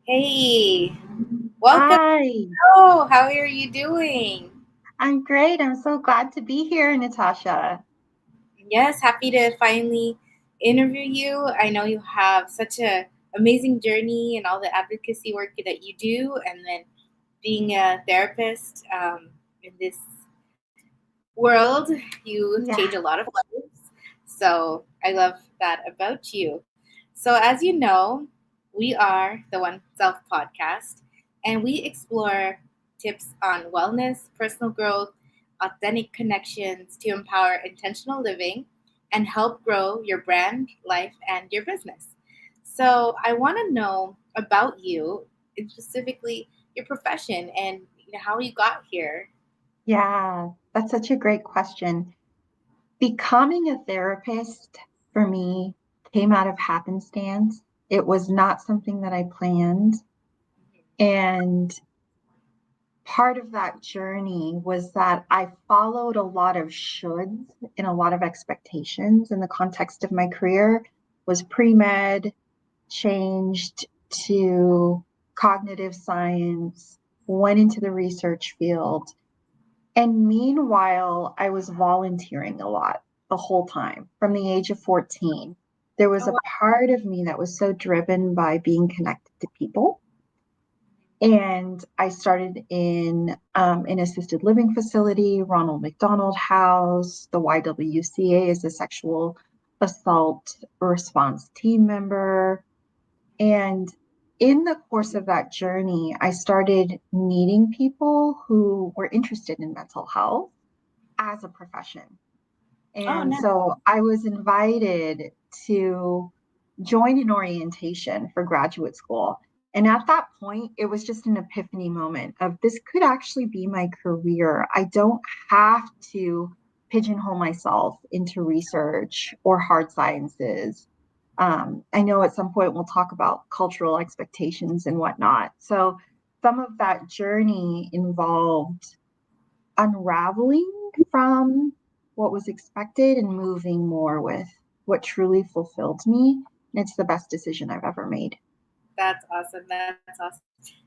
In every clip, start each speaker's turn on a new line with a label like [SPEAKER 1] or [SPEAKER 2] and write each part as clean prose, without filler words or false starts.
[SPEAKER 1] Hey, welcome.
[SPEAKER 2] Hi,
[SPEAKER 1] Oh, how are you doing?
[SPEAKER 2] I'm great. I'm so glad to be here, Natasha.
[SPEAKER 1] Yes, happy to finally interview you. I know you have such a amazing journey and all the advocacy work that you do, and then being a therapist in this world, you change
[SPEAKER 2] Yeah,
[SPEAKER 1] a lot of lives. So I love that about you. So, as you know, we are the One Self podcast, and we explore tips on wellness, personal growth, authentic connections to empower intentional living and help grow your brand, life, and your business. So, I want to know about you, and specifically your profession and how you got here.
[SPEAKER 2] yeah, that's such a great question. Becoming a therapist for me came out of happenstance. It was not something that I planned. And part of that journey was that I followed a lot of shoulds and a lot of expectations in the context of my career, was pre-med, changed to cognitive science, went into the research field. And meanwhile, I was volunteering a lot the whole time from the age of 14. There was
[SPEAKER 1] Oh,
[SPEAKER 2] a
[SPEAKER 1] wow.
[SPEAKER 2] part of me that was so driven by being connected to people. And I started in an assisted living facility, Ronald McDonald House. The YWCA is a sexual assault response team member. And in the course of that journey, I started meeting people who were interested in mental health as a profession.
[SPEAKER 1] Oh,
[SPEAKER 2] And
[SPEAKER 1] no.
[SPEAKER 2] so I was invited to join an orientation for graduate school. And at that point, it was just an epiphany moment of this could actually be my career. I don't have to pigeonhole myself into research or hard sciences. I know at some point we'll talk about cultural expectations and whatnot. So some of that journey involved unraveling from what was expected and moving more with what truly fulfilled me. And it's the best decision I've ever made.
[SPEAKER 1] That's awesome. That's awesome.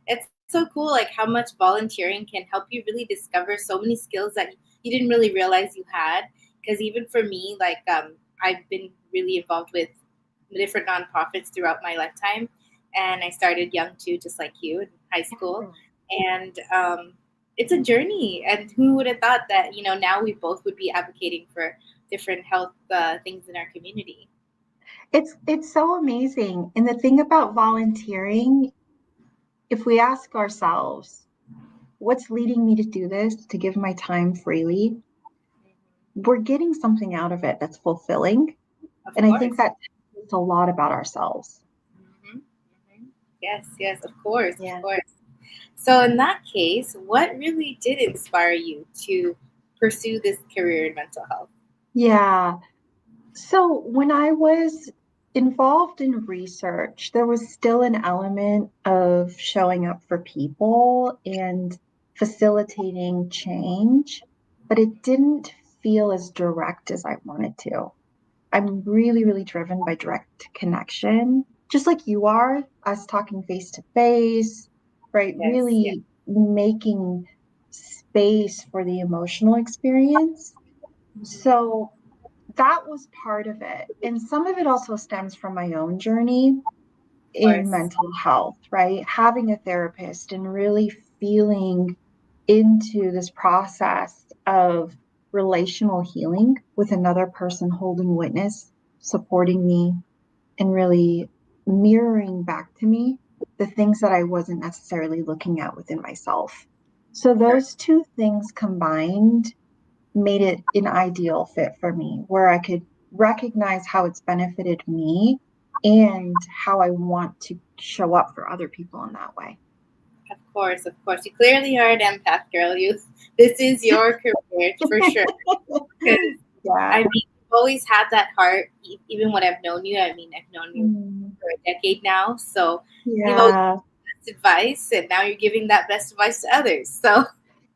[SPEAKER 1] It's so cool, like how much volunteering can help you really discover so many skills that you didn't really realize you had. Because even for me, I've been really involved with different nonprofits throughout my lifetime, and I started young too, just like you in high school. And it's a journey. And who would have thought that now we both would be advocating for different health things in our community?
[SPEAKER 2] It's so amazing. And the thing about volunteering, if we ask ourselves, what's leading me to do this, to give my time freely, we're getting something out of it that's fulfilling.
[SPEAKER 1] Of
[SPEAKER 2] And I think
[SPEAKER 1] course.
[SPEAKER 2] that tells us a lot about ourselves.
[SPEAKER 1] Hmm. Hmm. Yes, yes, of course, of
[SPEAKER 2] Yeah.
[SPEAKER 1] course. So, in that case, what really did inspire you to pursue this career in mental health?
[SPEAKER 2] Yeah. So when I was involved in research, there was still an element of showing up for people and facilitating change, but it didn't feel as direct as I wanted to. I'm really, really driven by direct connection, just like you are, us talking face to face, right?
[SPEAKER 1] Yes, yes.
[SPEAKER 2] Really making space for the emotional experience.
[SPEAKER 1] Hmm.
[SPEAKER 2] So that was part of it. And some of it also stems from my own journey
[SPEAKER 1] Of
[SPEAKER 2] in
[SPEAKER 1] course.
[SPEAKER 2] mental health, right? Having a therapist and really feeling into this process of relational healing with another person holding witness, supporting me, and really mirroring back to me the things that I wasn't necessarily looking at within myself. So
[SPEAKER 1] Sure.
[SPEAKER 2] those two things combined made it an ideal fit for me where I could recognize how it's benefited me and how I want to show up for other people in that way.
[SPEAKER 1] Of course, of course. You clearly are an empath, girl. This is your career for sure. Because I
[SPEAKER 2] Yeah.
[SPEAKER 1] mean, you've always had that heart, even when I've known you. I mean, I've known you
[SPEAKER 2] Mm.
[SPEAKER 1] for a decade now, so you've always
[SPEAKER 2] Yeah.
[SPEAKER 1] best advice, and now you're giving that best advice to others. So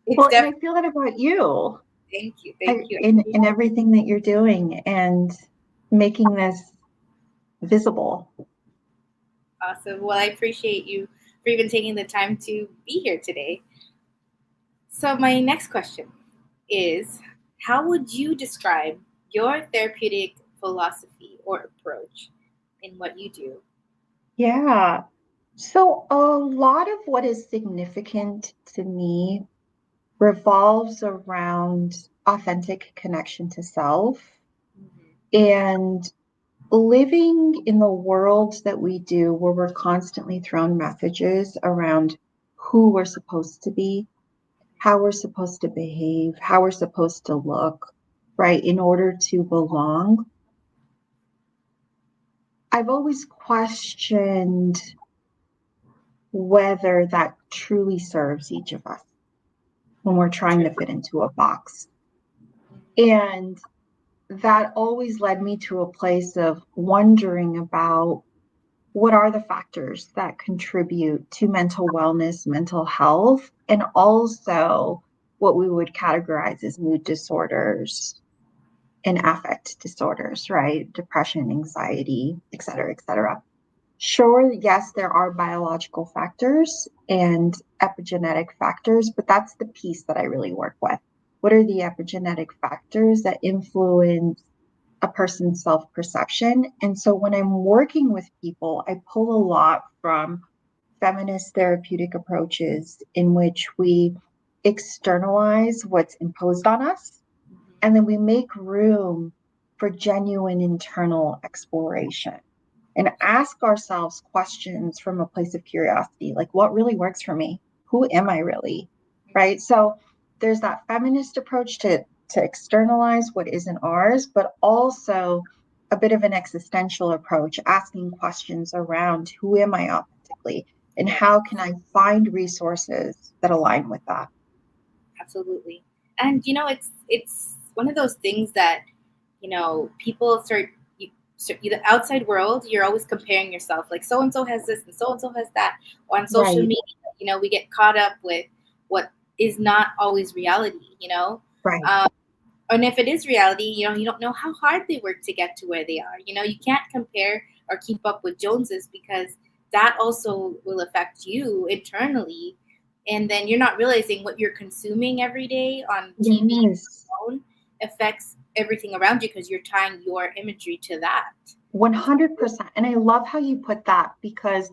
[SPEAKER 1] it's
[SPEAKER 2] Well, and I
[SPEAKER 1] definitely
[SPEAKER 2] feel that about you
[SPEAKER 1] thank you.
[SPEAKER 2] in everything that you're doing and making this visible.
[SPEAKER 1] Awesome. Well, I appreciate you for even taking the time to be here today. So, my next question is, how would you describe your therapeutic philosophy or approach in what you do?
[SPEAKER 2] Yeah. So a lot of what is significant to me revolves around authentic connection to self
[SPEAKER 1] Mhm.
[SPEAKER 2] and living in the world that we do, where we're constantly thrown messages around who we're supposed to be, how we're supposed to behave, how we're supposed to look, right, in order to belong. I've always questioned whether that truly serves each of us when we're trying to
[SPEAKER 1] True.
[SPEAKER 2] fit into a box. And that always led me to a place of wondering about what are the factors that contribute to mental wellness, mental health, and also what we would categorize as mood disorders and affect disorders, right? Depression, anxiety, et cetera, et cetera. Sure, yes, there are biological factors and epigenetic factors, but that's the piece that I really work with. What are the epigenetic factors that influence a person's self perception? And so when I'm working with people, I pull a lot from feminist therapeutic approaches in which we externalize what's imposed on us
[SPEAKER 1] Mhm.
[SPEAKER 2] and then we make room for genuine internal exploration and ask ourselves questions from a place of curiosity, like what really works for me? Who am I really? Right? So there's that feminist approach to externalize what isn't ours, but also a bit of an existential approach, asking questions around who am I authentically and
[SPEAKER 1] Yeah,
[SPEAKER 2] how can I find resources that align with that?
[SPEAKER 1] absolutely. And it's one of those things that people start. The outside world, you're always comparing yourself. Like so and so has this, and so has that. On social
[SPEAKER 2] Right,
[SPEAKER 1] media, we get caught up with what is not always reality.
[SPEAKER 2] right.
[SPEAKER 1] Um, and if it is reality, you don't know how hard they work to get to where they are. You can't compare or keep up with Joneses because that also will affect you internally. And then you're not realizing what you're consuming every day on TV
[SPEAKER 2] Yes.
[SPEAKER 1] or phone affects everything around you because you're tying your imagery to that.
[SPEAKER 2] 100%. And I love how you put that because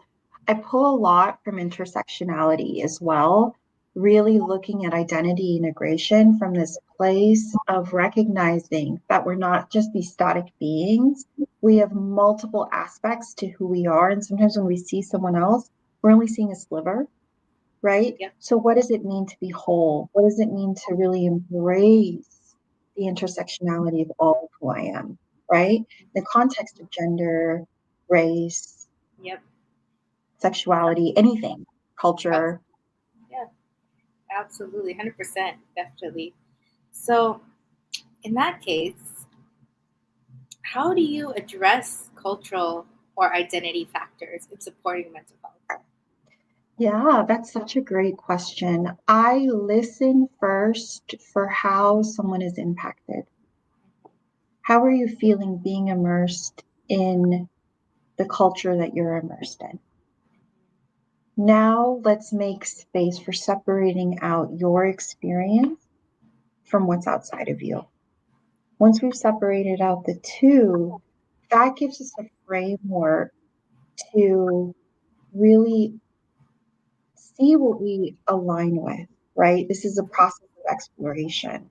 [SPEAKER 2] I pull a lot from intersectionality as well, really looking at identity integration from this place of recognizing that we're not just these static beings. We have multiple aspects to who we are. And sometimes when we see someone else, we're only seeing a sliver, right?
[SPEAKER 1] Yep.
[SPEAKER 2] So, what does it mean to be whole? What does it mean to really embrace the intersectionality of all of who I am, right? The context of gender, race,
[SPEAKER 1] Yep.
[SPEAKER 2] sexuality, anything, culture.
[SPEAKER 1] Yeah. Absolutely. 100%. Definitely. So, in that case, how do you address cultural or identity factors in supporting mental health?
[SPEAKER 2] Yeah, that's such a great question. I listen first for how someone is impacted. How are you feeling being immersed in the culture that you're immersed in? Now let's make space for separating out your experience from what's outside of you. Once we've separated out the two, that gives us a framework to really see what we align with, right? This is a process of exploration.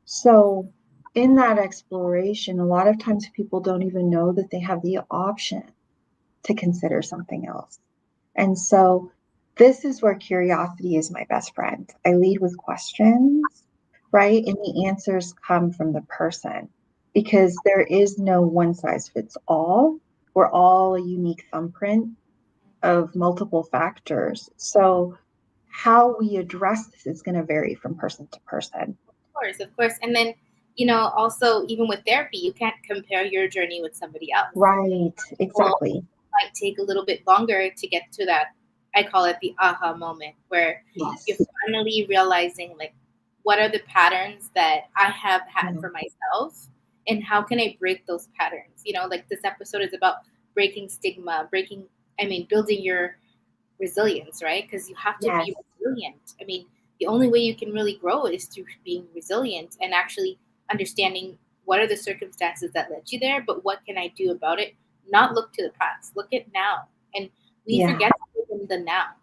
[SPEAKER 2] So, in that exploration, a lot of times people don't even know that they have the option to consider something else. And so this is where curiosity is my best friend. I lead with questions, right? And the answers come from the person because there is no one size fits all. We're all a unique thumbprint of multiple factors. So how we address this is going to vary from person to person.
[SPEAKER 1] Of course, of course. And then, also, even with therapy, you can't compare your journey with somebody else.
[SPEAKER 2] Right,
[SPEAKER 1] Well,
[SPEAKER 2] exactly.
[SPEAKER 1] might take a little bit longer to get to that. I call it the aha moment where you're
[SPEAKER 2] Yes.
[SPEAKER 1] finally realizing, like, what are the patterns that I have had
[SPEAKER 2] Yeah.
[SPEAKER 1] for myself and how can I break those patterns? Like this episode is about breaking stigma, building your resilience, right? Because you have to
[SPEAKER 2] Yes.
[SPEAKER 1] be resilient. I mean, the only way you can really grow is through being resilient and actually understanding what are the circumstances that led you there, but what can I do about it? Not look to the past, look at now. And we
[SPEAKER 2] Yeah.
[SPEAKER 1] forget to live in the now.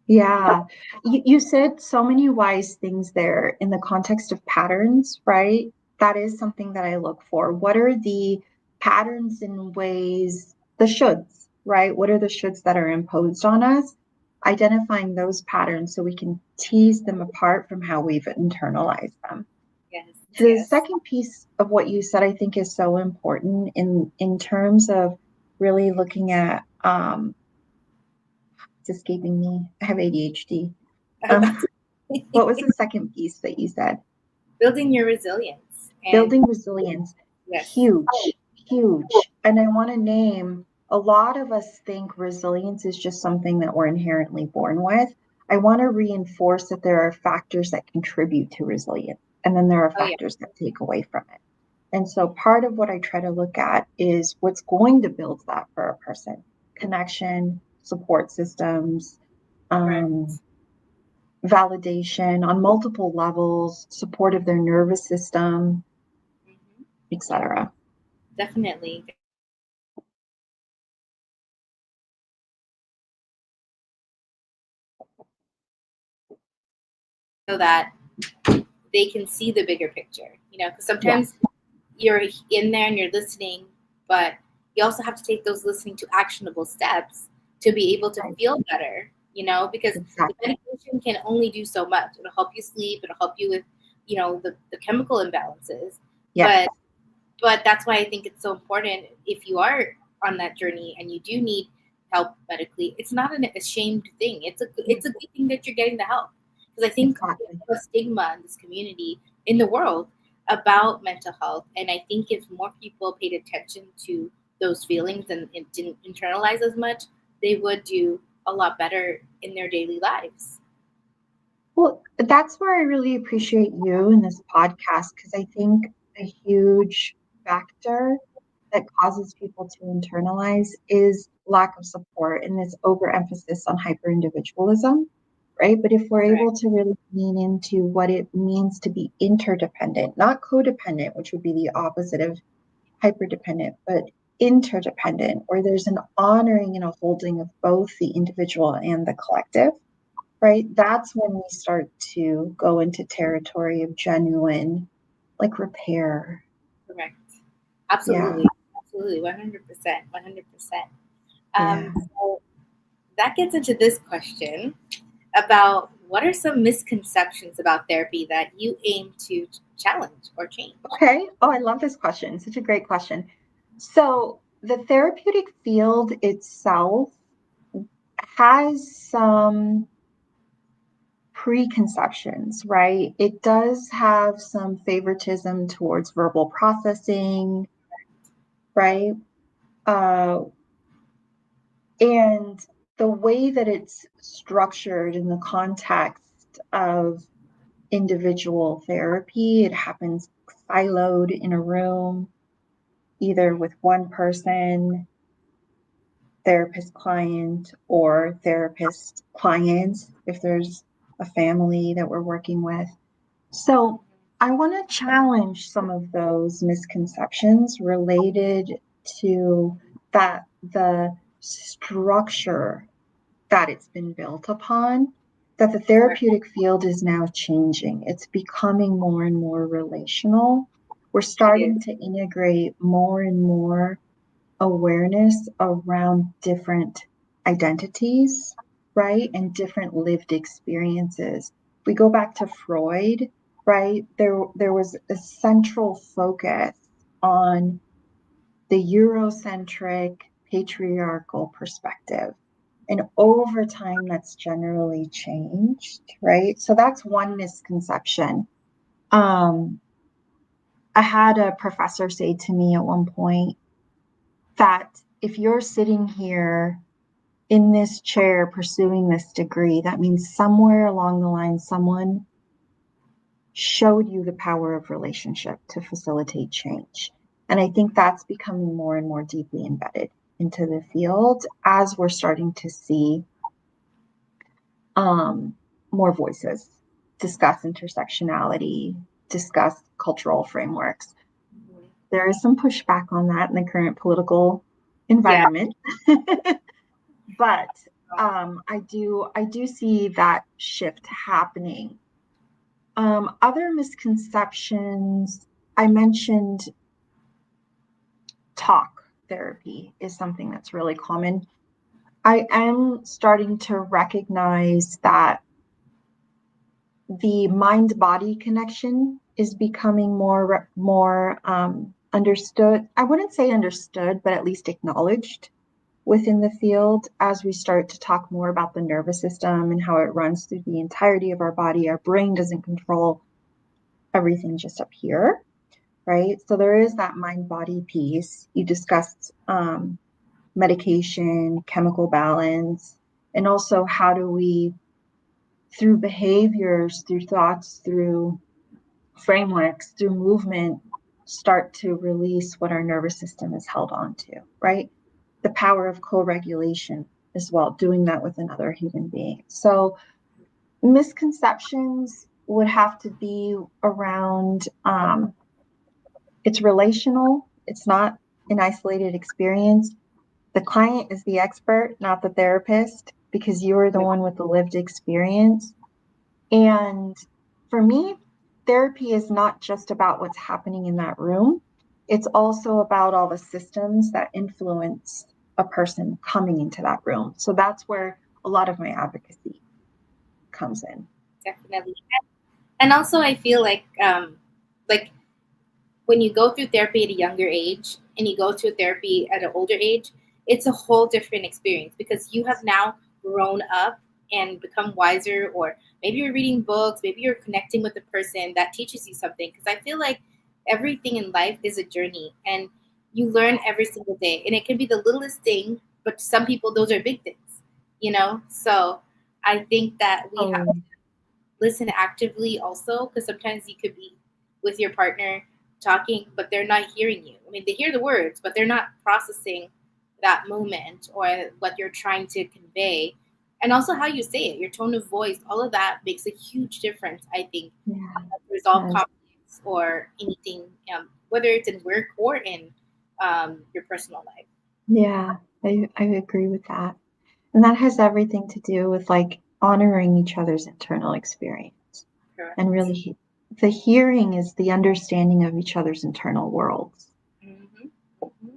[SPEAKER 2] Yeah. You said so many wise things there in the context of patterns, right? That is something that I look for. What are the patterns and ways, the shoulds, right? What are the shoulds that are imposed on us? Identifying those patterns so we can tease them apart from how we've internalized them.
[SPEAKER 1] Yes,
[SPEAKER 2] The
[SPEAKER 1] yes.
[SPEAKER 2] second piece of what you said, I think, is so important in terms of really looking at it's escaping me. I have ADHD. Um, what was the second piece that you said?
[SPEAKER 1] Building your resilience. And
[SPEAKER 2] Building resilience.
[SPEAKER 1] yes,
[SPEAKER 2] Huge, huge. And I want to name a lot of us think resilience is just something that we're inherently born with. I want to reinforce that there are factors that contribute to resilience, and then there are
[SPEAKER 1] oh yeah,
[SPEAKER 2] factors that take away from it. And so part of what I try to look at is what's going to build that for a person: connection, support systems, um,
[SPEAKER 1] correct.
[SPEAKER 2] validation on multiple levels, support of their nervous system,
[SPEAKER 1] Hmm.
[SPEAKER 2] etc.
[SPEAKER 1] Definitely. So that they can see the bigger picture, because sometimes
[SPEAKER 2] Yes,
[SPEAKER 1] you're in there and you're listening, but you also have to take those listening to actionable steps to be able to
[SPEAKER 2] right,
[SPEAKER 1] feel better, because the
[SPEAKER 2] exactly.
[SPEAKER 1] medication can only do so much. It'll help you sleep, it'll help you with, the chemical imbalances.
[SPEAKER 2] Yes,
[SPEAKER 1] But that's why I think it's so important if you are on that journey and you do need help medically. It's not an ashamed thing. It's a good thing that you're getting the help, because I think we
[SPEAKER 2] exactly.
[SPEAKER 1] have a stigma in this community, in the world, about mental health. And I think if more people paid attention to those feelings and didn't internalize as much, they would do a lot better in their daily lives.
[SPEAKER 2] Well, that's where I really appreciate you in this podcast because I think a huge factor that causes people to internalize is lack of support and this overemphasis on hyper individualism, right? But if we're able
[SPEAKER 1] Correct.
[SPEAKER 2] to really lean into what it means to be interdependent, not codependent, which would be the opposite of hyperdependent, but interdependent, where there's an honoring and a holding of both the individual and the collective, right? That's when we start to go into territory of genuine, like repair.
[SPEAKER 1] Correct.
[SPEAKER 2] Yeah,
[SPEAKER 1] Absolutely. Absolutely. 100%. 100%.
[SPEAKER 2] yeah.
[SPEAKER 1] So that gets into this question about what are some misconceptions about therapy that you aim to challenge or change?
[SPEAKER 2] Okay. Oh, I love this question. Such a great question. So, the therapeutic field itself has some preconceptions, right? It does have some favoritism towards verbal processing, right? Uh, and the way that it's structured in the context of individual therapy, it happens siloed in a room, either with one person, therapist client, or therapist clients, if there's a family that we're working with. So I want to challenge some of those misconceptions related to that the structure that it's been built upon, that the
[SPEAKER 1] Correct.
[SPEAKER 2] therapeutic field is now changing. It's becoming more and more relational. We're
[SPEAKER 1] It is.
[SPEAKER 2] starting to integrate more and more awareness around different identities, right? And different lived experiences. If we go back to Freud, right? There was a central focus on the Eurocentric patriarchal perspective. And over time, that's generally changed, right? So that's one misconception. Um, I had a professor say to me at one point that if you're sitting here in this chair pursuing this degree, that means somewhere along the line, someone showed you the power of relationship to facilitate change. And I think that's becoming more and more deeply embedded into the field as we're starting to see um, more voices, discuss intersectionality, discuss cultural frameworks. There is some pushback on that in the current political
[SPEAKER 1] Yeah.
[SPEAKER 2] environment, but I do see that shift happening. Other misconceptions, I mentioned talk therapy is something that's really common. I am starting to recognize that the mind body connection is becoming more understood. I wouldn't say understood, but at least acknowledged within the field as we start to talk more about the nervous system and how it runs through the entirety of our body. Our brain doesn't control everything just up here, right? So there is that mind body piece. You discussed medication, chemical balance, and also how do we, through behaviors, through thoughts, through frameworks, through movement, start to release what our nervous system is held on to, right? The power of co-regulation as well, doing that with another human being. So misconceptions would have to be around it's relational, it's not an isolated experience. The client is the expert, not the therapist, because you are the one with the lived experience. And for me, therapy is not just about what's happening in that room. It's also about all the systems that influence a person coming into that room. So that's where a lot of my advocacy comes in.
[SPEAKER 1] Definitely. And also, I feel like when you go through therapy at a younger age and you go to therapy at an older age, it's a whole different experience because you have now grown up and become wiser, or maybe you're reading books, maybe you're connecting with a person that teaches you something. Because I feel like everything in life is a journey and you learn every single day. And it can be the littlest thing, but to some people, those are big things, you know? So I think that we have
[SPEAKER 2] Oh,
[SPEAKER 1] listen actively also, because sometimes you could be with your partner talking but they're not hearing you. I mean, they hear the words but they're not processing that moment or what you're trying to convey, and also how you say it, your tone of voice, all of that makes a huge difference, I think,
[SPEAKER 2] yeah,
[SPEAKER 1] to resolve
[SPEAKER 2] yes,
[SPEAKER 1] conflicts or anything, whether it's in work or in your personal life.
[SPEAKER 2] yeah, I agree with that. And that has everything to do with like honoring each other's internal experience. And
[SPEAKER 1] Correct.
[SPEAKER 2] really, the hearing is the understanding of each other's internal worlds.
[SPEAKER 1] Hmm. Hmm.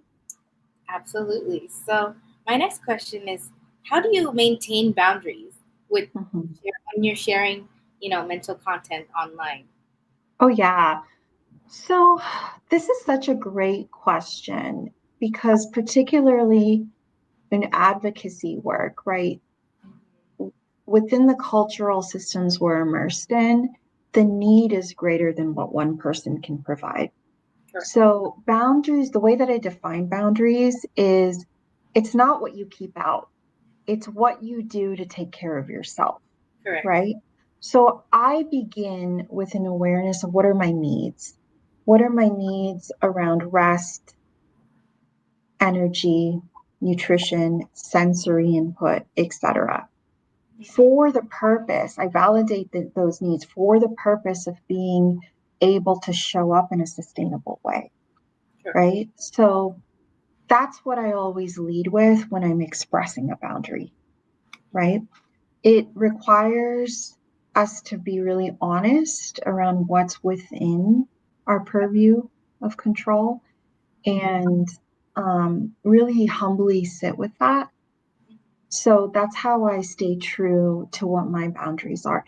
[SPEAKER 1] Absolutely. So my next question is, how do you maintain boundaries with
[SPEAKER 2] Mhm.
[SPEAKER 1] when you're sharing, mental content online?
[SPEAKER 2] Oh, yeah. So, this is such a great question because, particularly in advocacy work, right, within the cultural systems we're immersed in, the need is greater than what one person can provide.
[SPEAKER 1] Correct.
[SPEAKER 2] So, boundaries, the way that I define boundaries is it's not what you keep out, it's what you do to take care of yourself,
[SPEAKER 1] Correct.
[SPEAKER 2] right? So I begin with an awareness of what are my needs? What are my needs around rest, energy, nutrition, sensory input, etc. For the purpose, I validate those needs for the purpose of being able to show up in a sustainable way,
[SPEAKER 1] Correct.
[SPEAKER 2] right? So that's what I always lead with when I'm expressing a boundary, right? It requires us to be really honest around what's within our purview of control and really humbly sit with that. So that's how I stay true to what my boundaries are.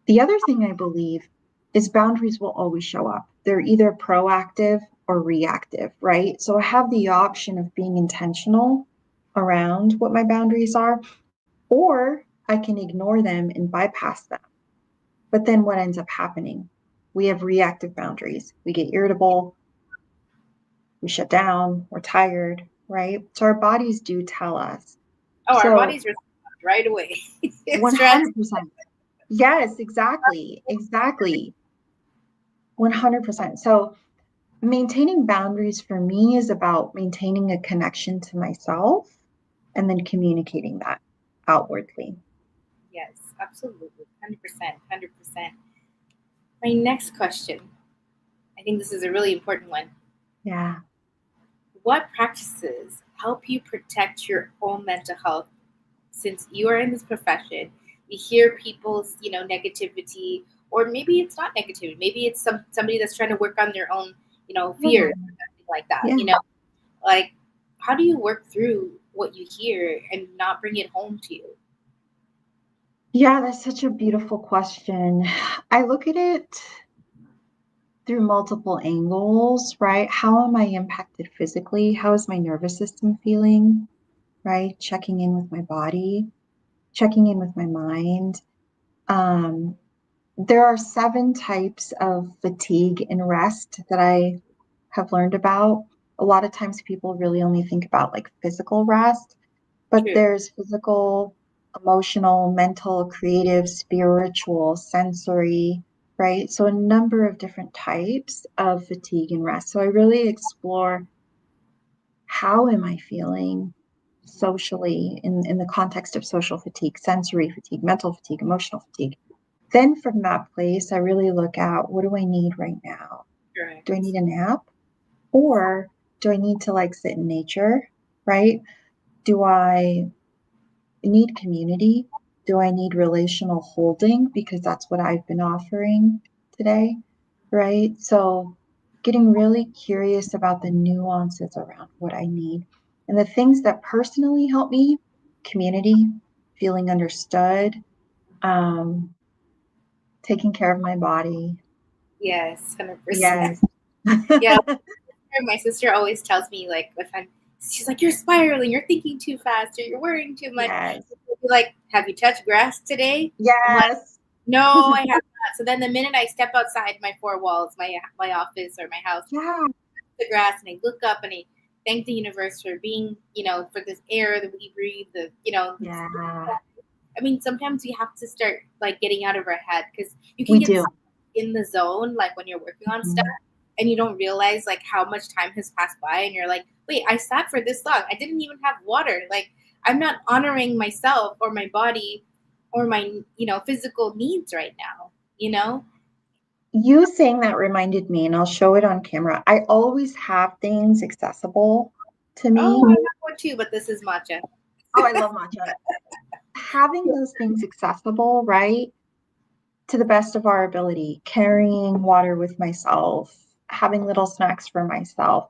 [SPEAKER 2] The other thing I believe is boundaries will always show up. They're either proactive or reactive, right? So I have the option of being intentional around what my boundaries are, or I can ignore them and bypass them. But then what ends up happening? We have reactive boundaries. We get irritable, we shut down, we're tired, right? So our bodies do tell us.
[SPEAKER 1] Oh, our
[SPEAKER 2] So
[SPEAKER 1] bodies respond right away. Stress.
[SPEAKER 2] 100%. Yes, exactly. Exactly. 100%. So maintaining boundaries for me is about maintaining a connection to myself and then communicating that outwardly.
[SPEAKER 1] Yes, absolutely. 100%. 100%. My next question, I think this is a really important one.
[SPEAKER 2] Yeah.
[SPEAKER 1] What practices help you protect your own mental health since you are in this profession? You hear people's, negativity, or maybe it's not negativity. Maybe it's somebody that's trying to work on their own, fears
[SPEAKER 2] Yeah.
[SPEAKER 1] or something like that.
[SPEAKER 2] Yeah.
[SPEAKER 1] Like how do you work through what you hear and not bring it home to you?
[SPEAKER 2] Yeah, that's such a beautiful question. I look at it through multiple angles, right? How am I impacted physically? How is my nervous system feeling, right? Checking in with my body, checking in with my mind. Um, there are 7 types of fatigue and rest that I have learned about. A lot of times people really only think about like physical rest, but
[SPEAKER 1] True.
[SPEAKER 2] there's physical, emotional, mental, creative, spiritual, sensory, right? So a number of different types of fatigue and rest. So I really explore how am I feeling socially in the context of social fatigue, sensory fatigue, mental fatigue, emotional fatigue. Then from that place, I really look at what do I need right now? Do I
[SPEAKER 1] Correct.
[SPEAKER 2] need a nap? Or do I need to like sit in nature, right? Do I need community? Do I need relational holding? Because that's what I've been offering today, right? So getting really curious about the nuances around what I need. And the things that personally help me, community, feeling understood, um, taking care of my body.
[SPEAKER 1] Yes, 100%.
[SPEAKER 2] Yes.
[SPEAKER 1] Yeah, my sister always tells me, like, if she's like, you're spiraling, you're thinking too fast, or you're worrying too much.
[SPEAKER 2] Yes.
[SPEAKER 1] She'll be like, have you touched grass today? I'm like,
[SPEAKER 2] Yes.
[SPEAKER 1] no, I have not. So then the minute I step outside my four walls, my office or my house,
[SPEAKER 2] Yeah.
[SPEAKER 1] the grass, and I look up and I thank the universe for being, for this air that we breathe, this.
[SPEAKER 2] Yeah.
[SPEAKER 1] I mean, sometimes we have to start like getting out of our head because you can
[SPEAKER 2] We
[SPEAKER 1] get
[SPEAKER 2] do.
[SPEAKER 1] so in the zone, like when you're working on stuff
[SPEAKER 2] Mhm.
[SPEAKER 1] and you don't realize like how much time has passed by and you're like, wait, I sat for this long. I didn't even have water. Like I'm not honoring myself or my body or my, physical needs right now, you know?
[SPEAKER 2] You saying that reminded me, and I'll show it on camera. I always have things accessible to
[SPEAKER 1] Oh,
[SPEAKER 2] me.
[SPEAKER 1] I have one too, but this is matcha.
[SPEAKER 2] Oh, I love matcha. Having those things accessible, right, to the best of our ability, carrying water with myself, having little snacks for myself,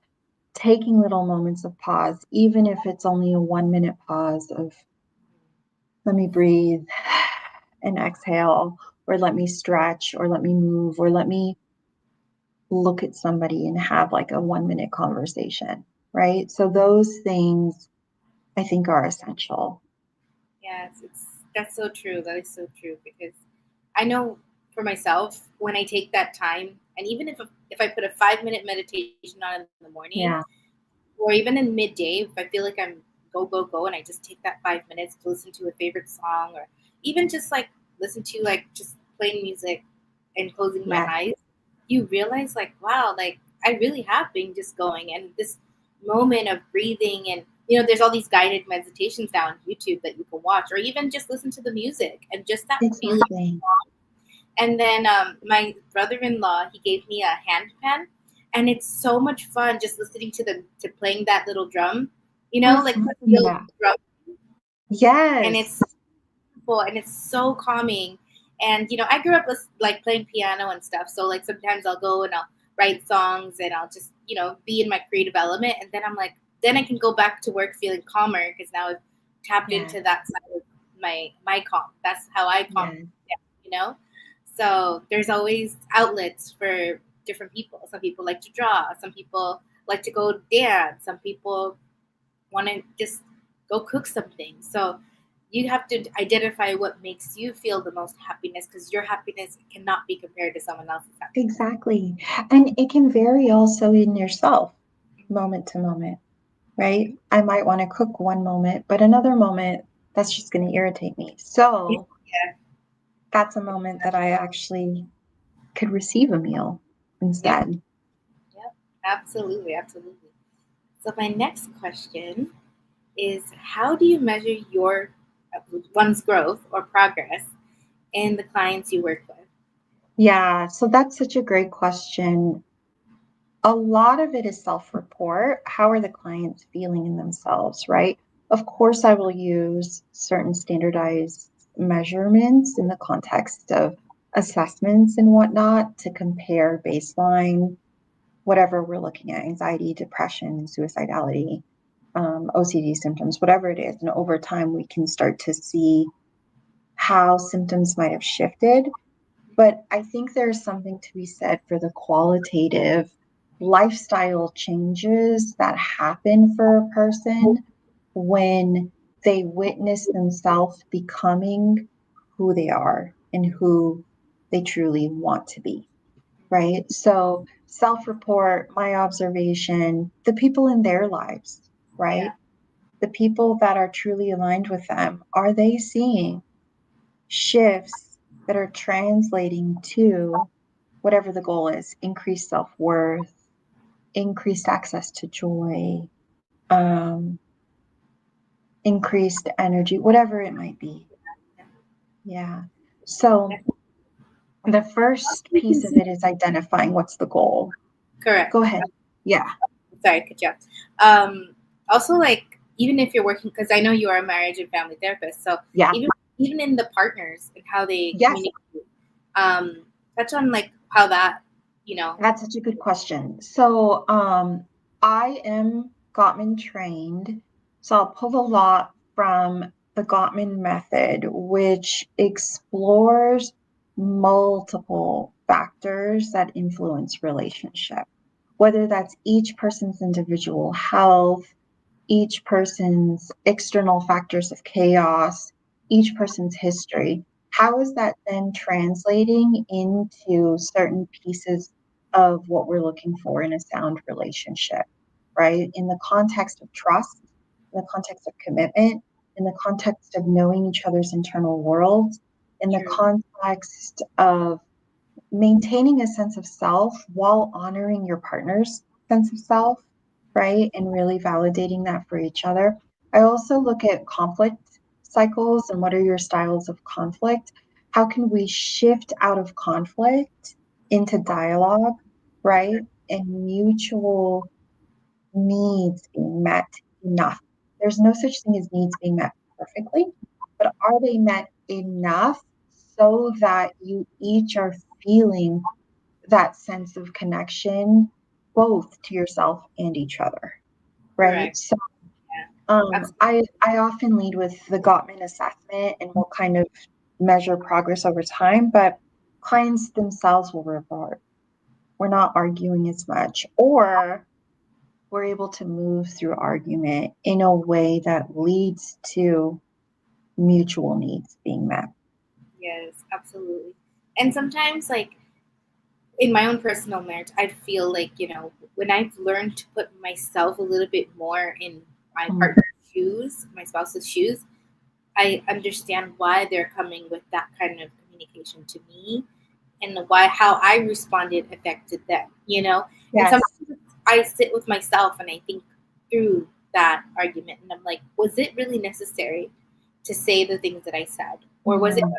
[SPEAKER 2] taking little moments of pause, even if it's only a 1 minute pause of let me breathe and exhale, or let me stretch, or let me move, or let me look at somebody and have like a 1 minute conversation, right? So those things I think are essential.
[SPEAKER 1] Yes, that's so true. That is so true because I know for myself when I take that time, and even if I put a 5 minute meditation on in the morning,
[SPEAKER 2] Yeah.
[SPEAKER 1] or even in midday, if I feel like I'm go go go, and I just take that 5 minutes to listen to a favorite song, or even just like listen to like just plain music and closing my
[SPEAKER 2] Yes.
[SPEAKER 1] eyes, you realize like wow, like I really have been just going, and this moment of breathing, and there's all these guided meditations now on YouTube that you can watch, or even just listen to the music and just that feeling.
[SPEAKER 2] Exactly.
[SPEAKER 1] And then my brother-in-law, he gave me a hand pan, and it's so much fun just listening to playing that little drum, like the steel
[SPEAKER 2] Yeah.
[SPEAKER 1] drum, and
[SPEAKER 2] Yes.
[SPEAKER 1] it's cool and it's so calming. And I grew up like playing piano and stuff, so like sometimes I'll go and I'll write songs and I'll just be in my creative element, and then I'm like, then I can go back to work feeling calmer because now I've tapped
[SPEAKER 2] Yes.
[SPEAKER 1] into that side of my calm. That's how I calm
[SPEAKER 2] Yes.
[SPEAKER 1] down, so there's always outlets for different people. Some people like to draw, some people like to go dance, some people want to just go cook something. So you have to identify what makes you feel the most happiness because your happiness cannot be compared to someone else's happiness.
[SPEAKER 2] Exactly. And it can vary also in yourself, moment to moment, right? I might want to cook one moment, but another moment that's just going to irritate me. So
[SPEAKER 1] Yeah.
[SPEAKER 2] that's a moment that I actually could receive a meal
[SPEAKER 1] Yep.
[SPEAKER 2] instead.
[SPEAKER 1] Yep. Absolutely. Absolutely. So my next question is how do you measure your one's growth or progress in the clients you work with?
[SPEAKER 2] Yeah, so that's such a great question. A lot of it is self-report. How are the clients feeling in themselves, right? Of course, I will use certain standardized measurements in the context of assessments and whatnot to compare baseline, whatever we're looking at, anxiety, depression, suicidality, OCD symptoms, whatever it is. And over time, we can start to see how symptoms might have shifted. But I think there's something to be said for the qualitative lifestyle changes that happen for a person when they witness themselves becoming who they are and who they truly want to be, right? So, self report, my observation, the people in their lives,
[SPEAKER 1] Yeah,
[SPEAKER 2] right? The people that are truly aligned with them, are they seeing shifts that are translating to whatever the goal is: increased self worth, increased access to joy, um, increased energy, whatever it might be. Yeah. So the first piece of it is identifying what's the goal.
[SPEAKER 1] correct.
[SPEAKER 2] Go ahead. Yeah.
[SPEAKER 1] Sorry, cut you off. Also, like even if you're working, because I know you are a marriage and family therapist, so
[SPEAKER 2] Yeah.
[SPEAKER 1] even in the partners and how they
[SPEAKER 2] Yes.
[SPEAKER 1] communicate, touch on like how that, you know,
[SPEAKER 2] That's such a good question. So, I am Gottman trained, so I'll pull a lot from the Gottman method, which explores multiple factors that influence relationship, whether that's each person's individual health, each person's external factors of chaos, each person's history. How is that then translating into certain pieces of what we're looking for in a sound relationship, right? In the context of trust, in the context of commitment, in the context of knowing each other's internal worlds, in the
[SPEAKER 1] true,
[SPEAKER 2] context of maintaining a sense of self while honoring your partner's sense of self, right? And really validating that for each other. I also look at conflict cycles and what are your styles of conflict? How can we shift out of conflict into dialogue, right? And mutual needs being met enough. There's no such thing as needs being met perfectly, but are they met enough so that you each are feeling that sense of connection both to yourself and each other, right?
[SPEAKER 1] correct.
[SPEAKER 2] So
[SPEAKER 1] Yeah,
[SPEAKER 2] um,
[SPEAKER 1] absolutely.
[SPEAKER 2] I, I often lead with the Gottman assessment and we'll kind of measure progress over time, but clients themselves will report we're not arguing as much, or we're able to move through argument in a way that leads to mutual needs being met.
[SPEAKER 1] Yes, absolutely. And sometimes, like in my own personal marriage, I feel like, when I've learned to put myself a little bit more in my
[SPEAKER 2] Mm,
[SPEAKER 1] partner's shoes, my spouse's shoes, I understand why they're coming with that kind of communication to me and why how I responded affected them. And
[SPEAKER 2] yes.
[SPEAKER 1] sometimes I sit with myself and I think through that argument and I'm like, was it really necessary to say the things that I said? Or was it
[SPEAKER 2] Mm,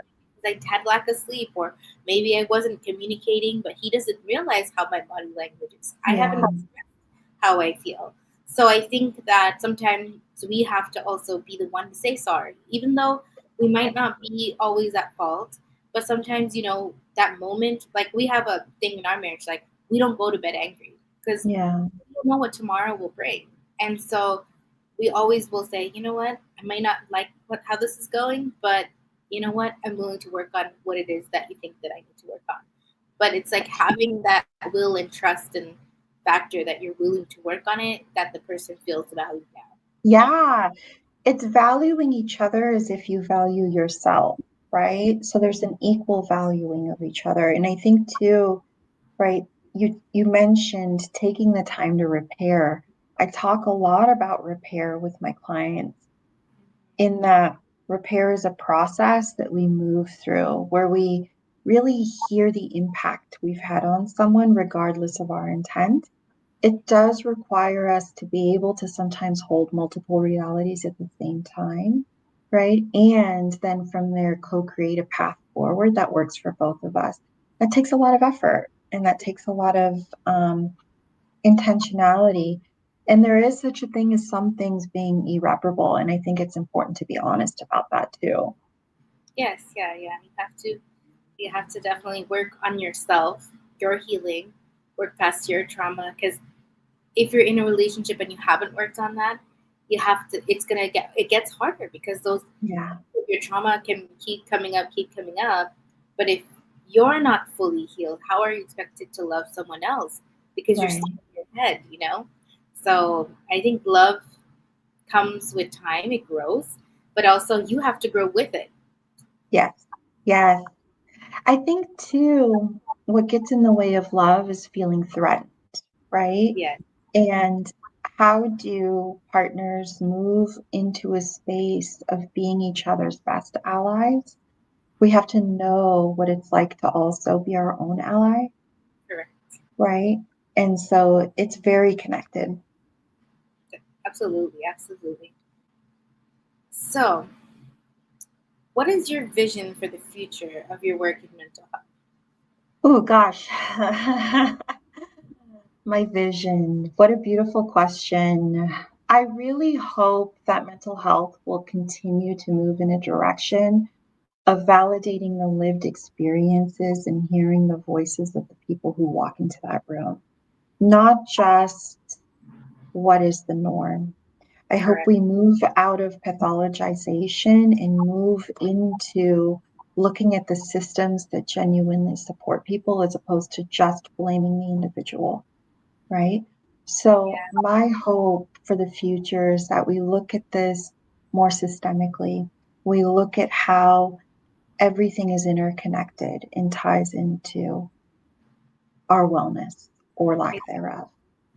[SPEAKER 1] because I had lack of sleep? Or maybe I wasn't communicating, but he doesn't realize how my body language is. I haven't
[SPEAKER 2] yeah.
[SPEAKER 1] expressed how I feel. So I think that sometimes we have to also be the one to say sorry, even though we might not be always at fault. But sometimes, that moment, like we have a thing in our marriage, like we don't go to bed angry because
[SPEAKER 2] Yeah.
[SPEAKER 1] we don't know what tomorrow will bring. And so we always will say, you know what, I might not like how this is going, but you know what, I'm willing to work on what it is that you think that I need to work on. But it's like having that will and trust and factor that you're willing to work on it, that the person feels valued now.
[SPEAKER 2] Yeah. It's valuing each other as if you value yourself, right? So there's an equal valuing of each other. And I think too, right, you mentioned taking the time to repair. I talk a lot about repair with my clients in that repair is a process that we move through where we really hear the impact we've had on someone regardless of our intent. It does require us to be able to sometimes hold multiple realities at the same time. right? And then from there, co-create a path forward that works for both of us. That takes a lot of effort and that takes a lot of intentionality. And there is such a thing as some things being irreparable. And I think it's important to be honest about that too.
[SPEAKER 1] Yes, yeah, yeah. You have to definitely work on yourself, your healing, work past your trauma. Because if you're in a relationship and you haven't worked on that, you have to. It gets harder because those
[SPEAKER 2] Yeah,
[SPEAKER 1] your trauma can keep coming up. But if you're not fully healed, how are you expected to love someone else? Because you're
[SPEAKER 2] right.
[SPEAKER 1] stuck in your head, you know. So I think love comes with time; it grows, but also you have to grow with it.
[SPEAKER 2] Yes. Yes. I think too, what gets in the way of love is feeling threatened, right?
[SPEAKER 1] Yeah,
[SPEAKER 2] And how do partners move into a space of being each other's best allies? We have to know what it's like to also be our own ally,
[SPEAKER 1] correct.
[SPEAKER 2] right? And so it's very connected.
[SPEAKER 1] Absolutely, absolutely. So, what is your vision for the future of your work in mental health?
[SPEAKER 2] Oh gosh. My vision. What a beautiful question. I really hope that mental health will continue to move in a direction of validating the lived experiences and hearing the voices of the people who walk into that room, not just what is the norm. I hope
[SPEAKER 1] Correct.
[SPEAKER 2] we move out of pathologization and move into looking at the systems that genuinely support people as opposed to just blaming the individual, right? So,
[SPEAKER 1] Yeah,
[SPEAKER 2] my hope for the future is that we look at this more systemically. We look at how everything is interconnected and ties into our wellness or lack
[SPEAKER 1] it,
[SPEAKER 2] thereof,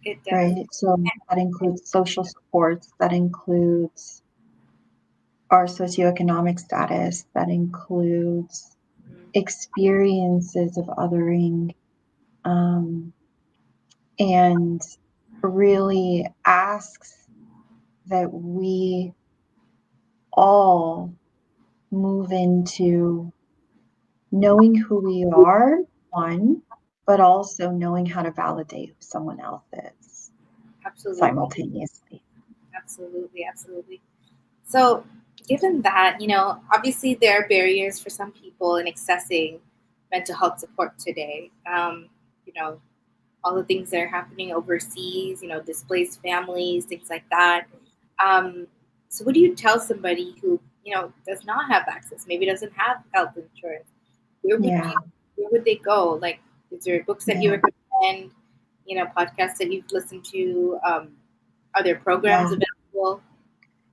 [SPEAKER 1] it does.
[SPEAKER 2] right? So that includes social supports, that includes our socioeconomic status, that includes
[SPEAKER 1] Mhm.
[SPEAKER 2] experiences of othering, um, and really asks that we all move into knowing who we are, one, but also knowing how to validate who someone else is
[SPEAKER 1] Absolutely,
[SPEAKER 2] simultaneously.
[SPEAKER 1] absolutely, absolutely. So, given that, obviously there are barriers for some people in accessing mental health support today. You know, all the things that are happening overseas, displaced families, things like that. Um, so, what do you tell somebody who, does not have access, maybe doesn't have health insurance?
[SPEAKER 2] Yeah,
[SPEAKER 1] Where would they go? Like, is there books that you
[SPEAKER 2] yeah,
[SPEAKER 1] recommend? Podcasts that you've listened to? Are there programs
[SPEAKER 2] yeah.
[SPEAKER 1] available?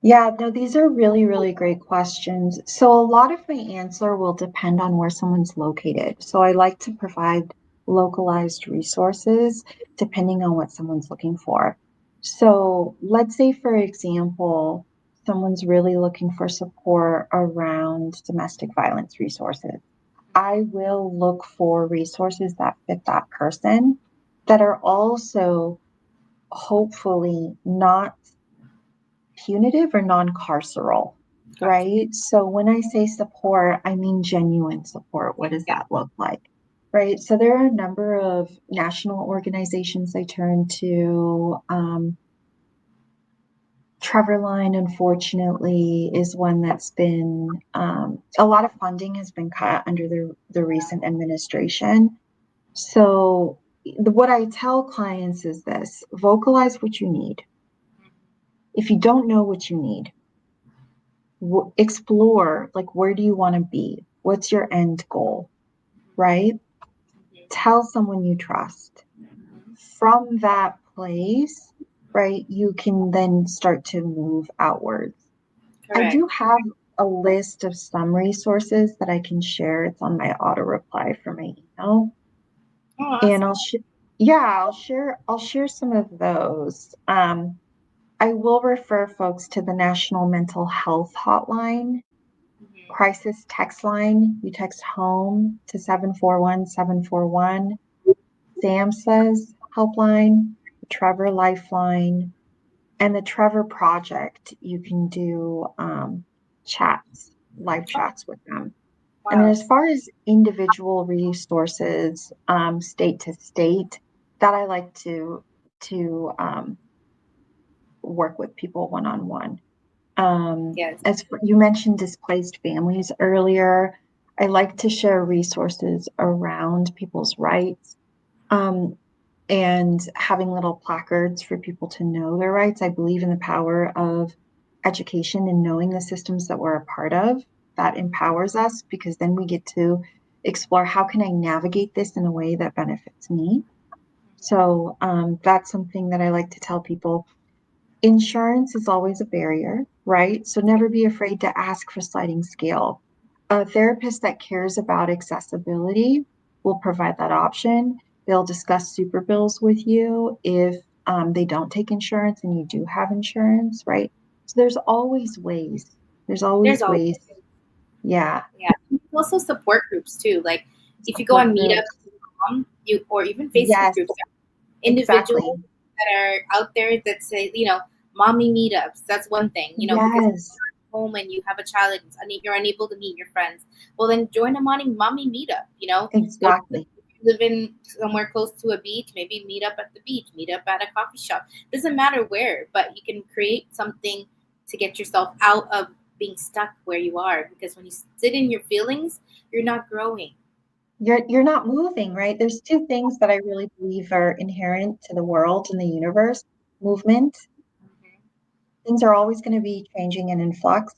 [SPEAKER 2] Yeah, no, these are really, really great questions. So, a lot of my answer will depend on where someone's located. So, I like to provide localized resources depending on what someone's looking for. So, let's say, for example, someone's really looking for support around domestic violence resources. I will look for resources that fit that person that are also hopefully not punitive or non-carceral,
[SPEAKER 1] Gotcha.
[SPEAKER 2] right? So when I say support, I mean genuine support. What does
[SPEAKER 1] Yeah.
[SPEAKER 2] that look like? Right. So there are a number of national organizations I turn to. Trevor Line, unfortunately, is one that's been a lot of funding has been cut under the recent administration. So what I tell clients is this: vocalize what you need. If you don't know what you need, explore, like, where do you want to be? What's your end goal, right? Tell someone you trust. From that place, right, you can then start to move outwards. I
[SPEAKER 1] Correct.
[SPEAKER 2] do have a list of some resources that I can share. It's on my auto reply for my email.
[SPEAKER 1] Oh,
[SPEAKER 2] And
[SPEAKER 1] awesome.
[SPEAKER 2] yeah, I'll share some of those. I will refer folks to the National Mental Health Hotline
[SPEAKER 1] Hmm.
[SPEAKER 2] crisis text line. You text home to 741-741. SAMHSA's helpline, the Trevor Lifeline, and the Trevor Project. You can do chats, live
[SPEAKER 1] Oh,
[SPEAKER 2] chats with them. And then
[SPEAKER 1] wow.
[SPEAKER 2] as far as individual resources, state to state, that I like to work with people one on one.
[SPEAKER 1] Yes.
[SPEAKER 2] As for, you mentioned displaced families earlier, I like to share resources around people's rights, um, and having little placards for people to know their rights. I believe in the power of education and knowing the systems that we're a part of. That empowers us because then we get to explore how can I navigate this in a way that benefits me. So that's something that I like to tell people. Insurance is always a barrier, right? So never be afraid to ask for sliding scale. A therapist that cares about accessibility will provide that option. They'll discuss super bills with you if they don't take insurance and you do have insurance, right? So there's always ways. There's
[SPEAKER 1] There's
[SPEAKER 2] always
[SPEAKER 1] always,
[SPEAKER 2] ways. Yeah.
[SPEAKER 1] yeah. Also support groups too. Like if you go
[SPEAKER 2] Support
[SPEAKER 1] on
[SPEAKER 2] groups.
[SPEAKER 1] meetups, you or even Facebook
[SPEAKER 2] Yes,
[SPEAKER 1] groups, individuals
[SPEAKER 2] exactly.
[SPEAKER 1] that are out there that say, mommy meetups. That's one thing, because
[SPEAKER 2] Yes,
[SPEAKER 1] home and you have a child and you're unable to meet your friends, well then join a mommy meetup. Go to
[SPEAKER 2] exactly.
[SPEAKER 1] if you live in somewhere close to a beach, maybe meet up at the beach, meet up at a coffee shop. Doesn't matter where, but you can create something to get yourself out of being stuck where you are, because when you sit in your feelings, you're not growing.
[SPEAKER 2] You're not moving, right? There's two things that I really believe are inherent to the world and the universe. Movement.
[SPEAKER 1] Hmm.
[SPEAKER 2] Things are always going to be changing and in flux.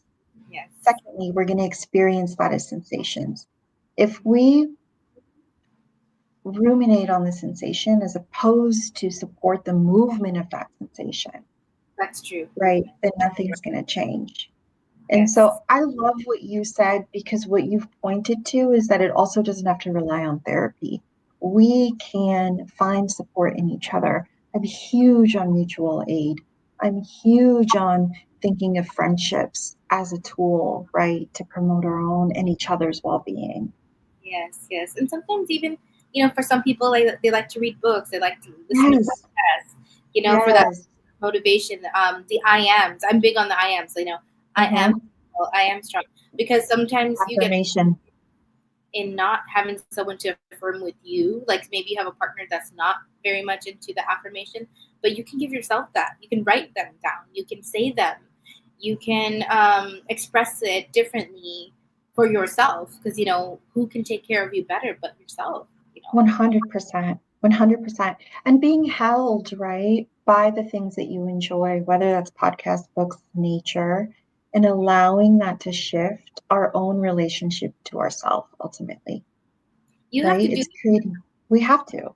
[SPEAKER 1] Yes.
[SPEAKER 2] Secondly, we're going to experience that as sensations. If we ruminate on the sensation as opposed to support the movement of that sensation,
[SPEAKER 1] That's true.
[SPEAKER 2] right, then nothing's going to change. And
[SPEAKER 1] Yes.
[SPEAKER 2] so I love what you said because what you've pointed to is that it also doesn't have to rely on therapy. We can find support in each other. I'm huge on mutual aid. I'm huge on thinking of friendships as a tool, right, to promote our own and each other's well being.
[SPEAKER 1] Yes, yes. And sometimes even, for some people, like they like to read books, they like to listen to
[SPEAKER 2] Yes,
[SPEAKER 1] podcasts, for that
[SPEAKER 2] yes.
[SPEAKER 1] motivation. The I ams. I'm big on the I ams. I am,
[SPEAKER 2] Hmm.
[SPEAKER 1] I am strong, because sometimes you get
[SPEAKER 2] Affirmation.
[SPEAKER 1] in not having someone to affirm with you. Like maybe you have a partner that's not very much into the affirmation, but you can give yourself that. You can write them down. You can say them. You can express it differently for yourself, because who can take care of you better but yourself.
[SPEAKER 2] 100%. 100%. And being held, right, by the things that you enjoy, whether that's podcasts, books, nature, and allowing that to shift our own relationship to ourselves ultimately,
[SPEAKER 1] You have
[SPEAKER 2] right?
[SPEAKER 1] to do.
[SPEAKER 2] It's creating, we have to.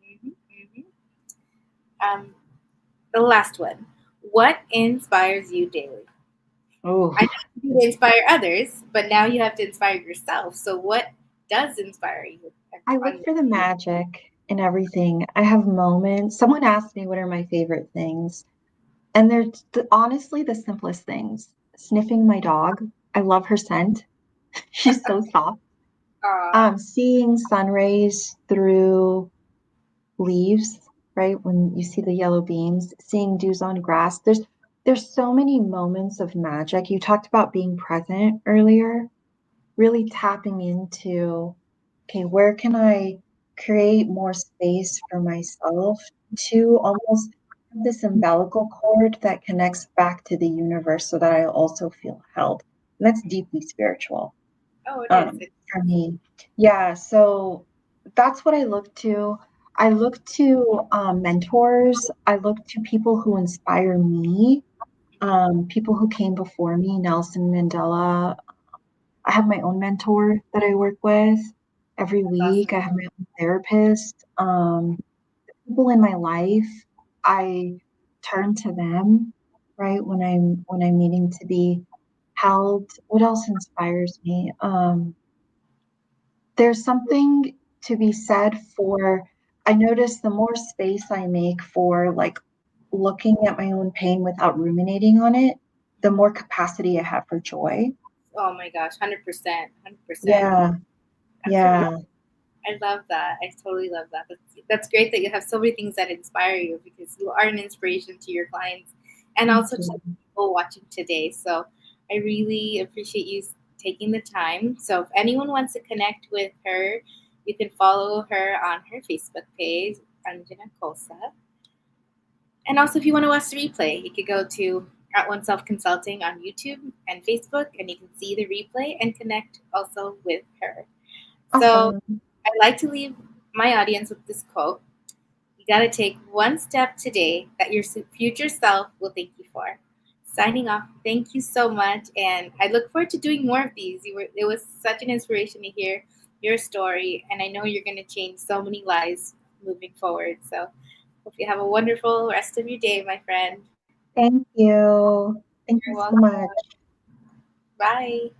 [SPEAKER 1] Mhm, mhm. Um, the last one. What inspires you daily?
[SPEAKER 2] Oh,
[SPEAKER 1] I know you inspire others, but now you have to inspire yourself. So what does inspire you?
[SPEAKER 2] I look for the magic in everything. I have moments. Someone asked me what are my favorite things, and they're honestly the simplest things. Sniffing my dog. I love her scent. She's so soft. Seeing sun rays through leaves, right? When you see the yellow beams, seeing dews on grass. There's so many moments of magic. You talked about being present earlier, really tapping into, okay, where can I create more space for myself to almost have this umbilical cord that connects back to the universe so that I also feel held. And that's deeply spiritual,
[SPEAKER 1] Oh, it is.
[SPEAKER 2] for me. Yeah, so that's what I look to. I look to mentors. I look to people who inspire me, people who came before me, Nelson Mandela. I have my own mentor that I work with every
[SPEAKER 1] That's
[SPEAKER 2] week.
[SPEAKER 1] awesome.
[SPEAKER 2] I have my own therapist. People in my life, I turn to them, right? When I'm needing to be held. What else inspires me? There's something to be said for, I notice the more space I make for like looking at my own pain without ruminating on it, the more capacity I have for joy.
[SPEAKER 1] Oh my gosh, 100%, 100%.
[SPEAKER 2] Yeah,
[SPEAKER 1] Absolutely.
[SPEAKER 2] yeah.
[SPEAKER 1] I love that. I totally love that. That's great that you have so many things that inspire you, because you are an inspiration to your clients and
[SPEAKER 2] Thank
[SPEAKER 1] also to
[SPEAKER 2] you.
[SPEAKER 1] people watching today. So, I really appreciate you taking the time. So if anyone wants to connect with her, you can follow her on her Facebook page, Anjana Kosa. And also, if you want to watch the replay, you could go to At One Self Consulting on YouTube and Facebook, and you can see the replay and connect also with her. So
[SPEAKER 2] Awesome.
[SPEAKER 1] I'd like to leave my audience with this quote. You got to take one step today that your future self will thank you for. Signing off. Thank you so much, and I look forward to doing more of these. It was such an inspiration to hear your story, and I know you're going to change so many lives moving forward. So, hope you have a wonderful rest of your day, my friend.
[SPEAKER 2] Thank you. Thank
[SPEAKER 1] You're
[SPEAKER 2] you so
[SPEAKER 1] welcome.
[SPEAKER 2] much.
[SPEAKER 1] Bye.